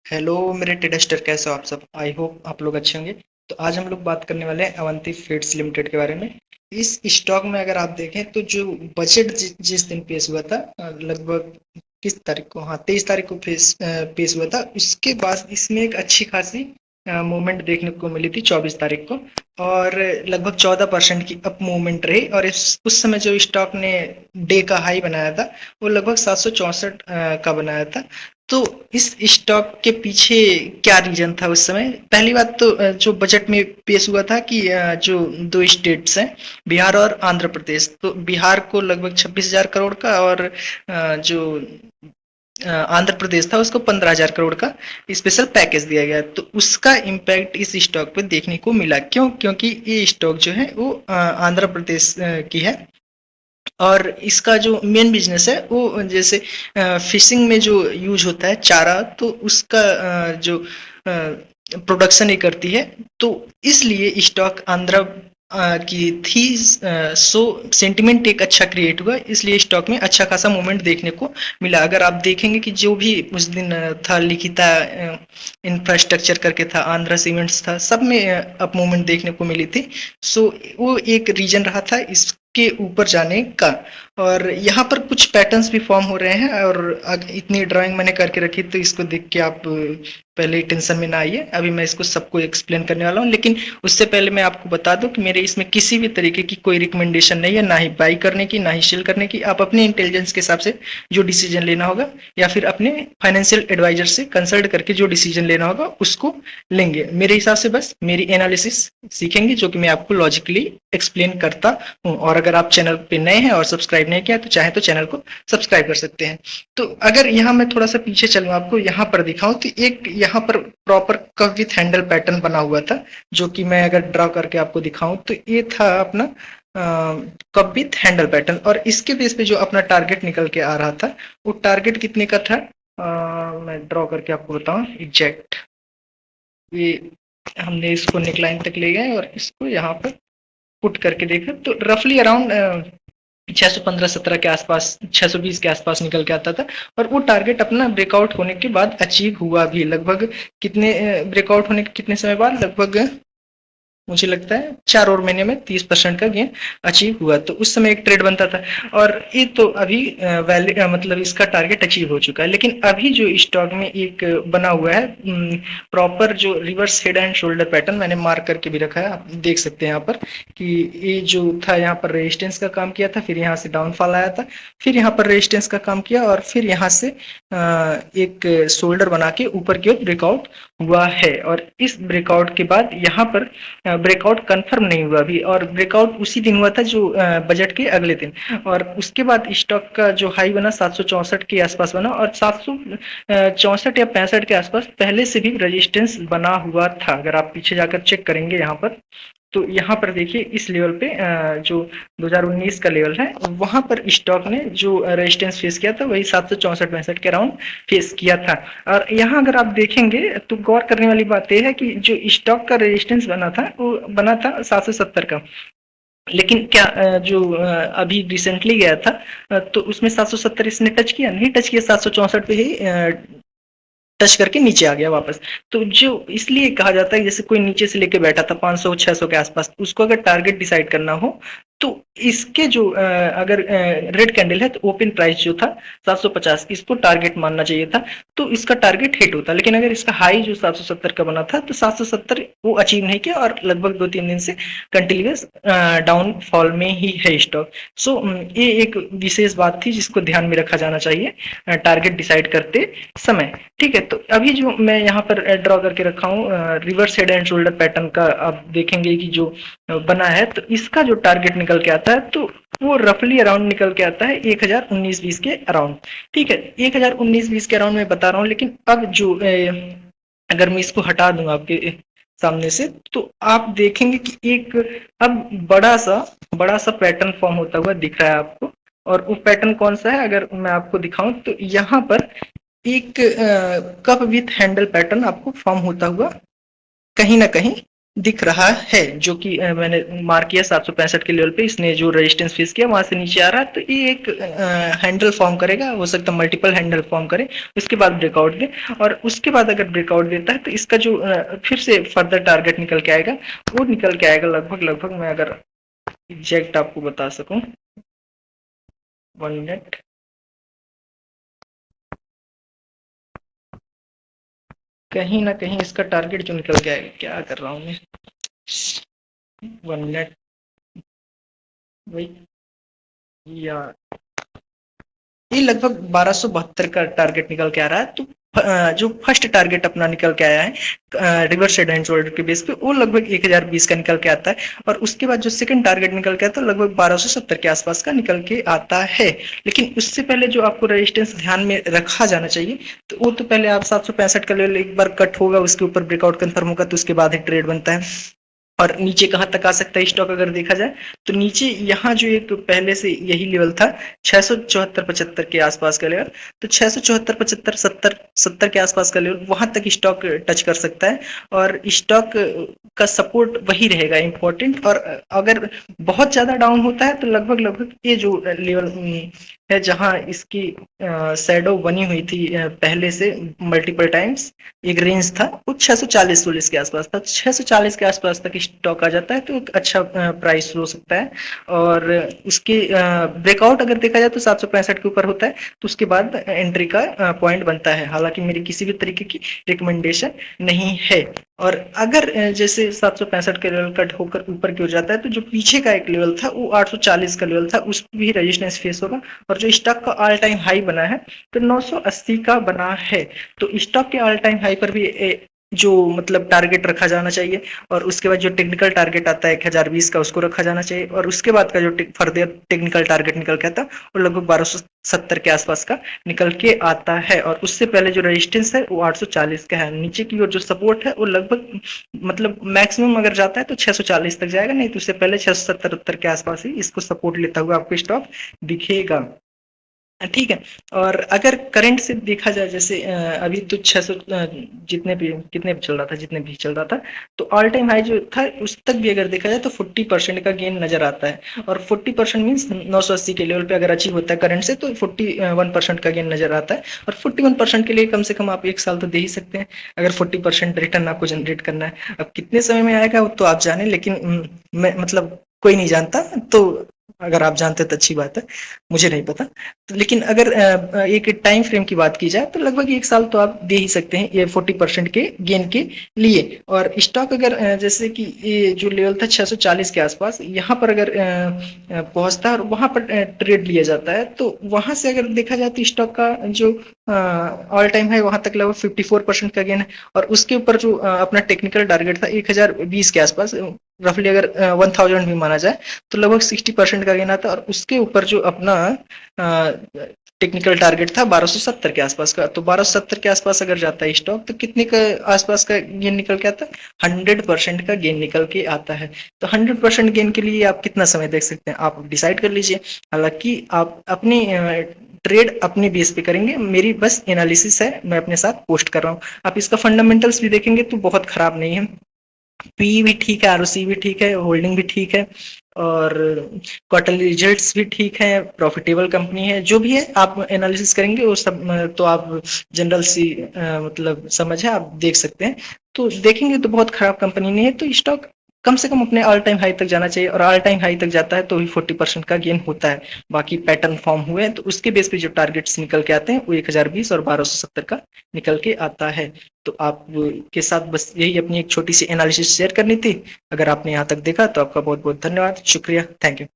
Hello मेरे टेडस्टर, कैसे हो आप सब? आई होप आप लोग अच्छे होंगे। तो आज हम लोग बात करने वाले हैं अवंती फीड्स लिमिटेड के बारे में। इस स्टॉक में अगर आप देखें तो जो बजट जिस दिन पेश हुआ था, लगभग किस तारीख को, हाँ 23 तारीख को पेश हुआ था। उसके बाद इसमें एक अच्छी खासी मूवमेंट देखने को मिली थी 24 तारीख को। और लगभग 14% की अप मूवमेंट रही। और उस समय जो स्टॉक ने डे का हाई बनाया था वो लगभग 764 का बनाया था। तो इस स्टॉक के पीछे क्या रीजन था उस समय? पहली बात तो जो बजट में पेश हुआ था कि जो दो स्टेट्स हैं, बिहार और आंध्र प्रदेश, तो बिहार को लगभग 26,000 करोड़ का, और जो आंध्र प्रदेश था उसको 15,000 करोड़ का स्पेशल पैकेज दिया गया। तो उसका इम्पैक्ट इस स्टॉक पे देखने को मिला। क्यों? क्योंकि ये स्टॉक जो है वो आंध्र प्रदेश की है। और इसका जो मेन बिजनेस है वो जैसे फिशिंग में जो यूज होता है चारा, तो उसका जो प्रोडक्शन ही करती है। तो इसलिए स्टॉक आंध्र की थी। सो सेंटिमेंट एक अच्छा क्रिएट हुआ, इसलिए स्टॉक में अच्छा खासा मूवमेंट देखने को मिला। अगर आप देखेंगे कि जो भी उस दिन था, लिखिता इंफ्रास्ट्रक्चर करके था, आंध्रा सीमेंट्स था, सब में अप मूवमेंट देखने को मिली थी। सो वो एक रीजन रहा था इसके ऊपर जाने का। और यहाँ पर कुछ पैटर्न्स भी फॉर्म हो रहे हैं। और इतनी ड्राइंग मैंने करके रखी तो इसको देख के आप पहले टेंशन में ना आइए। अभी मैं इसको सबको एक्सप्लेन करने वाला हूँ, लेकिन उससे पहले मैं आपको बता दूं कि मेरे इसमें किसी भी तरीके की कोई रिकमेंडेशन नहीं है, ना ही बाई करने की, ना ही सेल करने की। आप अपने इंटेलिजेंस के हिसाब से जो डिसीजन लेना होगा, या फिर अपने फाइनेंशियल एडवाइजर से कंसल्ट करके जो डिसीजन लेना होगा उसको लेंगे। मेरे हिसाब से बस मेरी एनालिसिस सीखेंगे, जो कि मैं आपको लॉजिकली एक्सप्लेन करता हूँ। और अगर आप चैनल पे नए हैं और सब्सक्राइब नहीं किया तो चाहे तो चैनल को सब्सक्राइब कर सकते हैं। तो अगर यहाँ मैं थोड़ा सा पीछे चलूँ, आपको यहाँ पर दिखाऊं, तो एक यहाँ पर प्रॉपर कव विथ हैंडल पैटर्न बना हुआ था, जो कि मैं अगर ड्रॉ करके आपको दिखाऊं तो ये था अपना कव विथ हैंडल पैटर्न। और इसके बेस पे जो अपना टारगेट निकल के आ रहा था, वो टारगेट कितने का था? मैं ड्रॉ करके आपको बताऊं एग्जैक्ट। ये हमने इसको नेकलाइन तक ले गए और इसको यहाँ पर पुट करके देखा तो रफली अराउंड 615-17 के आसपास, 620 के आसपास निकल के आता था। और वो टारगेट अपना ब्रेकआउट होने के बाद अचीव हुआ भी। लगभग कितने ब्रेकआउट होने के कितने समय बाद? लगभग मुझे लगता है 4 और महीने में 30% का गेन अचीव हुआ। तो उस समय एक ट्रेड बनता था। और ये तो अभी वैलिड, मतलब इसका टारगेट अचीव हो चुका है। लेकिन अभी जो स्टॉक में एक बना हुआ है प्रॉपर जो reverse head and shoulder pattern, मैंने मार्क करके भी रखा है, आप देख सकते हैं यहाँ पर कि ये जो था यहाँ पर रेजिस्टेंस का काम किया था, फिर यहाँ से डाउनफॉल आया था, फिर यहाँ पर रेजिस्टेंस का काम किया, और फिर यहाँ से एक शोल्डर बना के ऊपर की ओर ब्रेकआउट हुआ है। और इस ब्रेकआउट के बाद यहाँ पर ब्रेकआउट कंफर्म नहीं हुआ अभी, और ब्रेकआउट उसी दिन हुआ था जो बजट के अगले दिन। और उसके बाद स्टॉक का जो हाई बना 764 के आसपास बना, और 764 या 65 के आसपास पहले से भी रेजिस्टेंस बना हुआ था। अगर आप पीछे जाकर चेक करेंगे यहाँ पर, तो यहाँ पर देखिए इस लेवल पे जो 2019 का लेवल है, वहां पर स्टॉक ने जो रेजिस्टेंस फेस किया था वही 764-65 के अराउंड फेस किया था। और यहाँ अगर आप देखेंगे तो गौर करने वाली बात यह है कि जो स्टॉक का रेजिस्टेंस बना था वो बना था 770 का। लेकिन क्या जो अभी रिसेंटली गया था, तो उसमें 770 इसने टच किया नहीं, टच किया 764 पे ही टच करके नीचे आ गया वापस। तो जो इसलिए कहा जाता है, जैसे कोई नीचे से लेके बैठा था 500-600 के आसपास, उसको अगर टारगेट डिसाइड करना हो तो इसके जो अगर रेड कैंडल है तो ओपन प्राइस जो था 750, इसको टारगेट मानना चाहिए था, तो इसका टारगेट हिट होता। लेकिन अगर इसका हाई जो 770 का बना था तो 770 वो अचीव नहीं किया, और लगभग 2-3 दिन से कंटिन्यूस डाउनफॉल में ही है स्टॉक। सो ये एक विशेष बात थी जिसको ध्यान में रखा जाना चाहिए टारगेट डिसाइड करते समय। ठीक है, तो अभी जो मैं यहाँ पर ड्रॉ करके रखा हूँ reverse head and shoulder pattern का, आप देखेंगे कि जो बना है तो इसका जो टारगेट निकल के आता है तो वो रफली अराउंड निकल के आता है 1019-20 के अराउंड। ठीक है, 1019-20 के अराउंड मैं बता रहा हूँ। लेकिन अब जो अगर मैं इसको हटा दूं आपके सामने से, तो आप देखेंगे कि एक अब बड़ा सा पैटर्न फॉर्म होता हुआ दिख रहा है आपको। और वो पैटर्न कौन सा है अगर मैं आपको दिखाऊं, तो यहाँ पर एक कप विथ हैंडल पैटर्न आपको फॉर्म होता हुआ कहीं ना कहीं दिख रहा है, जो कि मैंने मार्क किया 765 के लेवल पे इसने जो रेजिस्टेंस फेस किया वहां से नीचे आ रहा है, तो ये एक हैंडल फॉर्म करेगा, हो सकता है मल्टीपल हैंडल फॉर्म करे, उसके बाद ब्रेकआउट दे, और उसके बाद अगर ब्रेकआउट देता है तो इसका जो फिर से फर्दर टारगेट निकल के आएगा, वो निकल के आएगा लगभग लगभग, मैं अगर एग्जैक्ट आपको बता सकूं, 1 मिनट, कहीं ना कहीं इसका टारगेट जो निकल के आएगा, क्या कर रहा हूँ मैं, 1 मिनट, वही, या ये लगभग 1272 का टारगेट निकल के आ रहा है, तो जो फर्स्ट टारगेट अपना निकल के आया है रिवर्स हेड एंड शोल्डर के बेस पे, वो लगभग 1020 का निकल के आता है, और उसके बाद जो सेकंड टारगेट निकल के आता है लगभग 1270 के आसपास का निकल के आता है। लेकिन उससे पहले जो आपको रेजिस्टेंस ध्यान में रखा जाना चाहिए, तो वो तो पहले आप 765 का लेवल एक बार कट होगा, उसके ऊपर ब्रेकआउट कंफर्म होगा, तो उसके बाद ही ट्रेड बनता है। और नीचे कहाँ तक आ सकता है स्टॉक अगर देखा जाए, तो नीचे यहाँ जो एक पहले से यही लेवल था 674-75 के आसपास का लेवल, तो 674-75-70 के आसपास का लेवल वहां तक स्टॉक टच कर सकता है, और स्टॉक का सपोर्ट वही रहेगा इंपॉर्टेंट। और अगर बहुत ज्यादा डाउन होता है तो लगभग लगभग ये जो लेवल है जहां इसकी शैडो बनी हुई थी पहले से मल्टीपल टाइम्स, एक रेंज था वो 640 के आसपास था, 640 के आसपास तक स्टॉक आ जाता है तो एक अच्छा प्राइस हो सकता है। और उसके ब्रेकआउट अगर देखा जाए तो 765 के ऊपर होता है, तो उसके बाद एंट्री का पॉइंट बनता है, हालांकि मेरी किसी भी तरीके की रिकमेंडेशन नहीं है। और अगर जैसे 765 के लेवल कट होकर ऊपर की ओर जाता है, तो जो पीछे का एक लेवल था वो 840 का लेवल था, उस पर भी रेजिस्टेंस फेस होगा, और जो स्टॉक का ऑल टाइम हाई बना है तो 980 का बना है, तो स्टॉक के ऑल टाइम हाई पर भी जो मतलब टारगेट रखा जाना चाहिए, और उसके बाद जो टेक्निकल टारगेट आता है 1020 का, उसको रखा जाना चाहिए, और उसके बाद का जो फर्दर टेक्निकल टारगेट निकल के आता है वो लगभग 1270 के आसपास का निकल के आता है, और उससे पहले जो रेजिस्टेंस है वो 840 का है। नीचे की ओर जो सपोर्ट है वो लगभग मतलब मैक्सिमम अगर जाता है तो 640 तक जाएगा, नहीं तो उससे पहले 670 के आसपास ही इसको सपोर्ट लेता हुआ आपको स्टॉक दिखेगा। ठीक है। और अगर करंट से देखा जाए, जैसे अभी तो 600 जितने भी कितने भी चल रहा था, जितने भी चल रहा था, तो ऑल टाइम हाई जो था उस तक भी अगर देखा जाए तो 40% का गेन नजर आता है, और 40% मीन्स 980 के लेवल पे अगर अचीव होता है करंट से, तो 41% का गेन नजर आता है, और 41% के लिए कम से कम आप एक साल तो दे ही सकते हैं, अगर 40% रिटर्न आपको जनरेट करना है। अब कितने समय में आएगा वो तो आप जाने, लेकिन मैं मतलब कोई नहीं जानता, तो अगर आप जानते तो अच्छी बात है, मुझे नहीं पता। तो लेकिन अगर एक टाइम फ्रेम की बात की जाए तो लगभग एक साल तो आप दे ही सकते हैं ये 40% के गेन के लिए। और स्टॉक अगर जैसे कि ये जो लेवल था 640 के आसपास, यहाँ पर अगर पहुंचता है और वहां पर ट्रेड लिया जाता है, तो वहां से अगर देखा जाए तो स्टॉक का जो ऑल टाइम है वहां तक लगभग 54% का गेन है, और उसके ऊपर जो अपना टेक्निकल टारगेट था 1020 के आसपास, रफली अगर 1000 भी माना जाए तो लगभग 60% का गेन आता है, और उसके ऊपर जो अपना टेक्निकल टारगेट था 1270 के आसपास का, तो 1270 के आसपास अगर जाता है स्टॉक तो कितने का आसपास का गेन निकल के आता है, 100% का गेन निकल के आता है। तो 100% गेन के लिए आप कितना समय देख सकते हैं, आप डिसाइड कर लीजिए। हालांकि आप अपनी ट्रेड अपने बेस पे करेंगे, मेरी बस एनालिसिस है, मैं अपने साथ पोस्ट कर रहा हूँ। आप इसका फंडामेंटल्स भी देखेंगे तो बहुत खराब नहीं है, पी भी ठीक है, आरओसी भी ठीक है, होल्डिंग भी ठीक है, और क्वार्टरली रिजल्ट्स भी ठीक है, प्रॉफिटेबल कंपनी है, जो भी है आप एनालिसिस करेंगे वो सब तो आप जनरल सी मतलब समझ है, आप देख सकते हैं। तो देखेंगे तो बहुत खराब कंपनी नहीं है, तो स्टॉक कम से कम अपने ऑल टाइम हाई तक जाना चाहिए, और ऑल टाइम हाई तक जाता है तो ही 40% का गेन होता है। बाकी पैटर्न फॉर्म हुए हैं तो उसके बेस पे जो टारगेट्स निकल के आते हैं वो 1020 और 1270 का निकल के आता है। तो आप के साथ बस यही अपनी एक छोटी सी एनालिसिस शेयर करनी थी। अगर आपने यहाँ तक देखा तो आपका बहुत बहुत धन्यवाद, शुक्रिया, थैंक यू।